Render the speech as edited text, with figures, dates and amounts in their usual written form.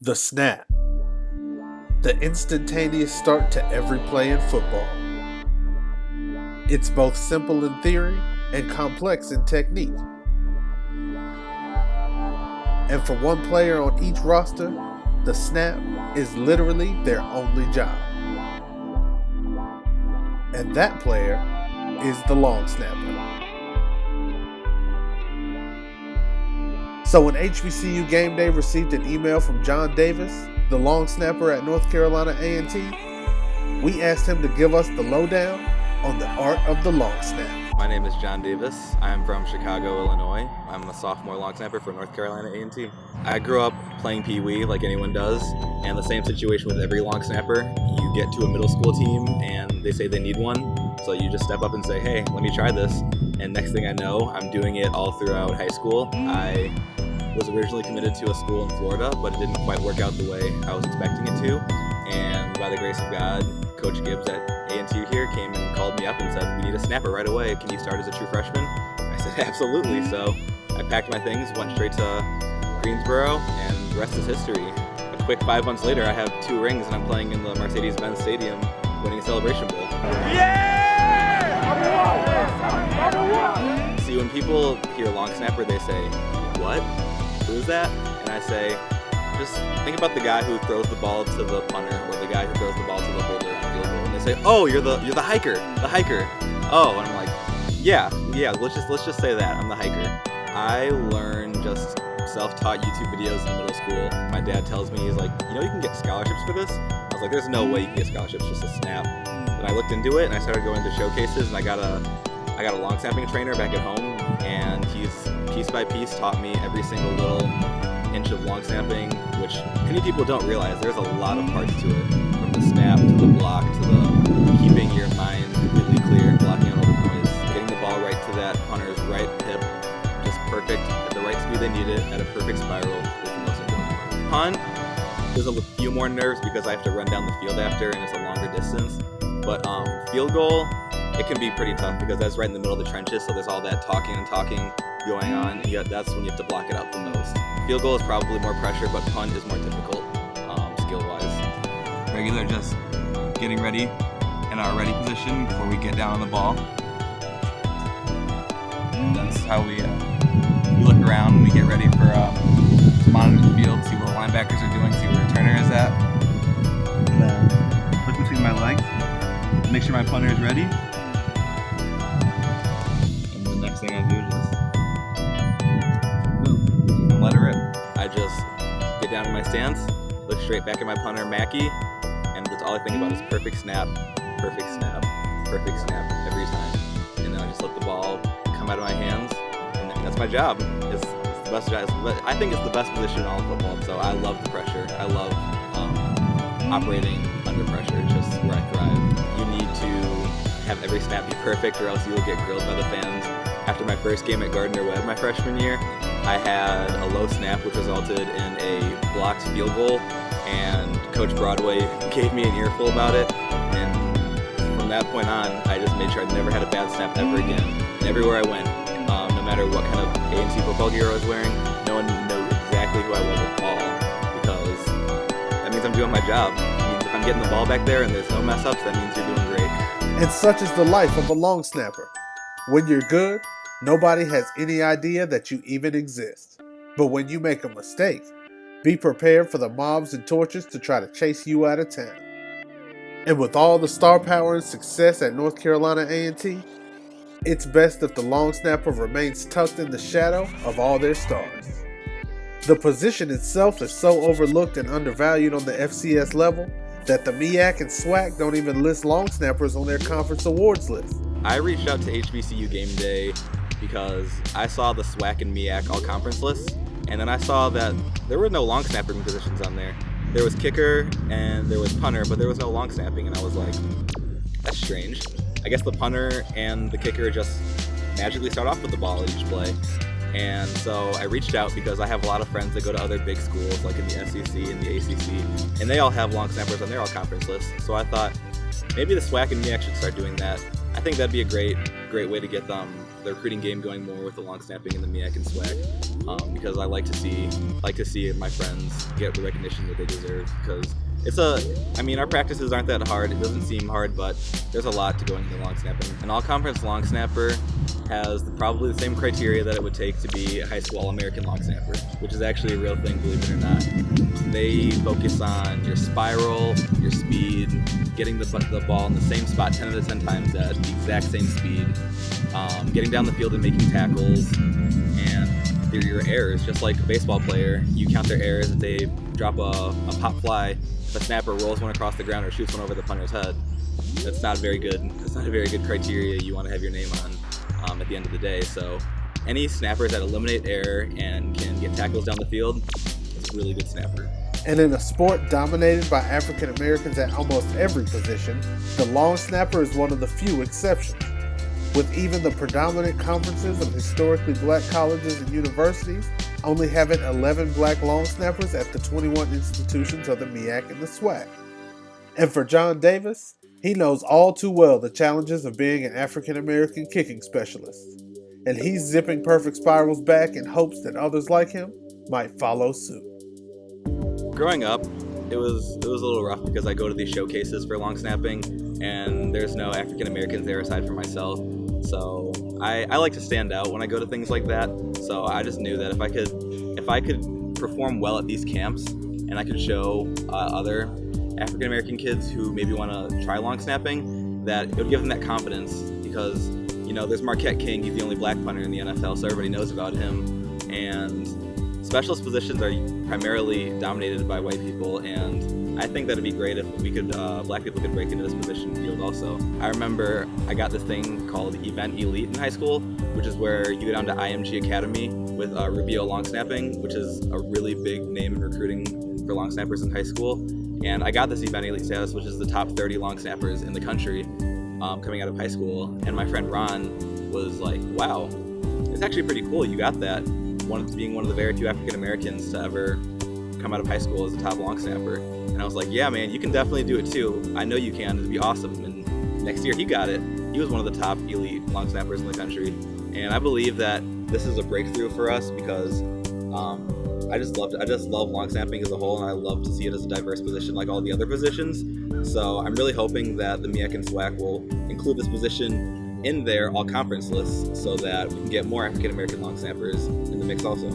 The snap. The instantaneous start to every play in football. It's both simple in theory and complex in technique. And for one player on each roster, the snap is literally their only job. And that player is the long snapper. So when HBCU Game Day received an email from John Davis, the long snapper at North Carolina A&T, we asked him to give us the lowdown on the art of the long snap. My name is John Davis. I'm from Chicago, Illinois. I'm a sophomore long snapper for North Carolina A&T. I grew up playing Pee Wee like anyone does, and the same situation with every long snapper. You get to a middle school team and they say they need one, so you just step up and say, hey, let me try this. And next thing I know, I'm doing it all throughout high school. I was originally committed to a school in Florida, but it didn't quite work out the way I was expecting it to. And by the grace of God, Coach Gibbs at A&T here came and called me up and said, we need a snapper right away. Can you start as a true freshman? I said, absolutely. So I packed my things, went straight to Greensboro, and the rest is history. A quick 5 months later, I have 2 rings and I'm playing in the Mercedes-Benz Stadium, winning a Celebration Bowl. Yeah! See, when people hear long snapper, they say, what? Who's that? And I say, just think about the guy who throws the ball to the punter or the guy who throws the ball to the holder on field goal. And they say, oh, you're the hiker, the hiker. Oh, and I'm like, yeah, let's just say that, I'm the hiker. I learned just self-taught YouTube videos in middle school. My dad tells me, he's like, you can get scholarships for this? I was like, there's no way you can get scholarships, just a snap. But I looked into it and I started going to showcases, and I got a long snapping trainer back at home, and he's piece by piece taught me every single little inch of long snapping, which many people don't realize. There's a lot of parts to it, from the snap to the block to the keeping your mind completely clear and blocking out all the noise. Getting the ball right to that punter's right hip, just perfect at the right speed they need it, at a perfect spiral, is the most important part. Punt, there's a few more nerves because I have to run down the field after and it's a longer distance. But field goal, it can be pretty tough because that's right in the middle of the trenches, so there's all that talking going on, and that's when you have to block it out the most. Field goal is probably more pressure, but punt is more difficult skill-wise. Regular, just getting ready in our ready position before we get down on the ball. And that's how we look around when we get ready for to monitor the field, see what linebackers are doing, see where the returner is at. And, look between my legs, make sure my punter is ready. And the next thing I do is just boom, let it rip. I just get down in my stance, look straight back at my punter, Mackie, and that's all I think about is perfect snap every time. And then I just let the ball come out of my hands, and that's my job. It's the best job. I think it's the best position in all of football, so I love the pressure. I love operating under pressure. It's just where I thrive. You need to have every snap be perfect or else you will get grilled by the fans. After my first game at Gardner-Webb my freshman year, I had a low snap which resulted in a blocked field goal, and Coach Broadway gave me an earful about it, and from that point on, I just made sure I never had a bad snap ever again. And everywhere I went, no matter what kind of A&T football gear I was wearing, no one knew exactly who I was at all, because that means I'm doing my job. It means if I'm getting the ball back there and there's no mess ups, that means you're doing great. And such is the life of a long snapper. When you're good, nobody has any idea that you even exist. But when you make a mistake, be prepared for the mobs and torches to try to chase you out of town. And with all the star power and success at North Carolina A&T, it's best if the long snapper remains tucked in the shadow of all their stars. The position itself is so overlooked and undervalued on the FCS level that the MEAC and SWAC don't even list long snappers on their conference awards list. I reached out to HBCU Game Day because I saw the SWAC and MEAC all conference lists, and then I saw that there were no long snapping positions on there. There was kicker and there was punter, but there was no long snapping, and I was like, that's strange. I guess the punter and the kicker just magically start off with the ball at each play. And so I reached out because I have a lot of friends that go to other big schools like in the SEC and the ACC, and they all have long snappers on their all conference lists. So I thought maybe the SWAC and MEAC should start doing that. I think that'd be a great way to get them the recruiting game going more with the long snapping and the MEAC and SWAC, because I like to see my friends get the recognition that they deserve, because our practices aren't that hard. It doesn't seem hard, but there's a lot to going into long snapping. An all-conference long snapper has probably the same criteria that it would take to be a high school All-American long snapper, which is actually a real thing, believe it or not. They focus on your spiral, your speed, getting the ball in the same spot 10 out of 10 times at the exact same speed, getting down the field and making tackles, and your errors. Just like a baseball player, you count their errors if they drop a pop fly. If a snapper rolls one across the ground or shoots one over the punter's head, that's not very good. That's not a very good criteria you want to have your name on at the end of the day. So any snappers that eliminate error and can get tackles down the field is a really good snapper. And in a sport dominated by African Americans at almost every position, the long snapper is one of the few exceptions. With even the predominant conferences of historically black colleges and universities only having 11 black long snappers at the 21 institutions of the MEAC and the SWAC. And for John Davis, he knows all too well the challenges of being an African American kicking specialist. And he's zipping perfect spirals back in hopes that others like him might follow suit. Growing up, it was a little rough because I go to these showcases for long snapping and there's no African Americans there aside from myself. So I like to stand out when I go to things like that. So I just knew that if I could perform well at these camps and I could show other African American kids who maybe want to try long snapping, that it would give them that confidence, because there's Marquette King. He's the only black punter in the NFL, so everybody knows about him. And specialist positions are primarily dominated by white people, and I think that'd be great if black people could break into this position field also. I remember I got this thing called Event Elite in high school, which is where you go down to IMG Academy with Rubio long snapping, which is a really big name in recruiting for long snappers in high school. And I got this Event Elite status, which is the top 30 long snappers in the country coming out of high school. And my friend Ron was like, wow, it's actually pretty cool you got that. Being one of the very few African Americans to ever come out of high school as a top long snapper. And I was like, yeah, man, you can definitely do it too. I know you can. It'd be awesome. And next year he got it. He was one of the top elite long snappers in the country. And I believe that this is a breakthrough for us because I just love long snapping as a whole, and I love to see it as a diverse position like all the other positions. So I'm really hoping that the MEAC and SWAC will include this position in their all-conference list so that we can get more African American long snappers in the mix also.